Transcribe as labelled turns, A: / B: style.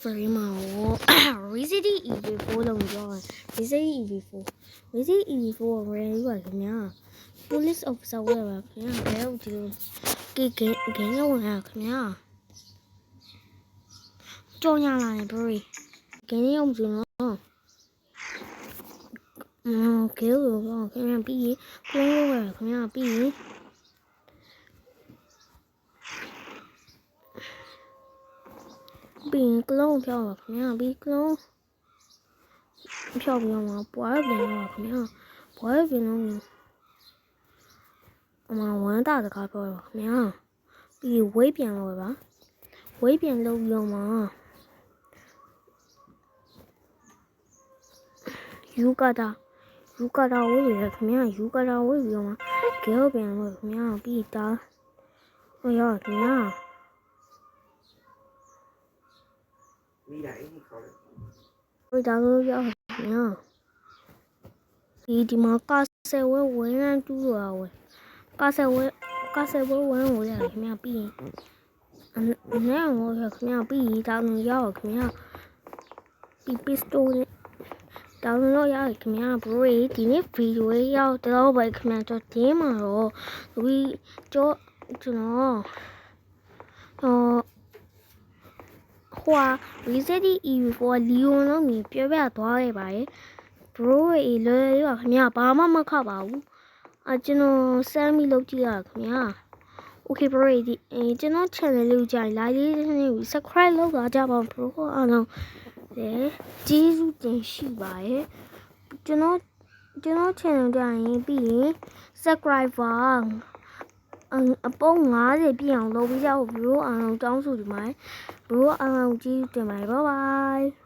A: very much. Resident Evil 4 လုံးပြောတယ် Resident Evil 4 Resident Evil 4 really ပါခင်ဗျာ Police officer ဝယ်ပါခင်ဗျာဘယ်ဟုတ်ဒီလိုဂိမ်းရောက်လာခင်ဗျာကြော်ညာလာရင် bro ဂိမ်းရောက်ကြည့်နော်ဂိမ်းရောက်ခင်ဗျာပြီးကိုလုံးဝယ်ခင်ဗျာပြီးကလုံးဖြောက်ပါခင်ဗျာပြီးကလုံးဖြောက်ပြီးတော့ပွားပြန်ပါခင်ဗျာပွားပြန်တော့အမဝမ်းတာတကားပြောပါခင်ဗျာပြီးဝိတ်ပြန်တော့ပါဝိတ်ပြန်လုပ်ပြီးတော့ယူကာတာဝိတ်ရခင်ဗျာယူကာတာဝိတ်ပြီးတော့ဂဲပြန်တော့ခင်ဗျာပြီးတာဟိုရခင်ဗျာမိလိုက်ခေါ်တယ်ဟိုဒါလို့ရခင်ဗျာဒီမှာကားဆယ်ဝဲဝဲန်းတူးရဝဲကားဆယ်ဝဲဝဲန်းဝဲရခင်ဗျာပြီးရင်အနေငိုရခင်ဗျာပြီးတောင်းရခင်ဗျာပြီးပစ္စတိုတောင်းလို့ရခင်ဗျာဘရိုဒီနေ့ဗီဒီယိုရောက်တော့ပဲခင်ဗျာတော့ဒီမှာတော့ဒီကျွန်တော်ဟွာ Resident Evil 4 Leon လို့မြင်ပြောပြသွားခဲ့ပါတယ် bro ရေလွယ်ရခင်ဗျာဘာမှမခတ်ပါဘူးကျွန်တော်စမ်းပြီးလုပ်ကြည့်ရခင်ဗျာ okay bro ဒီကျွန်တော် channel လေးကိုကြိုင် like လေးနဲ့ subscribe လုပ်ပါကြပါ bro အားလုံးကျေးဇူးတင်ရှိပါတယ်ကျွန်တော် channel ကြိုင်ပြီးရင် subscriber အပုံး50ပြည့်အောင်လုပ်ပြီးကြဖို့ bro အားလုံးတောင်းဆိုကြပါတယ် bro အားလုံးကျေးဇူးတင်ပါတယ် bye bye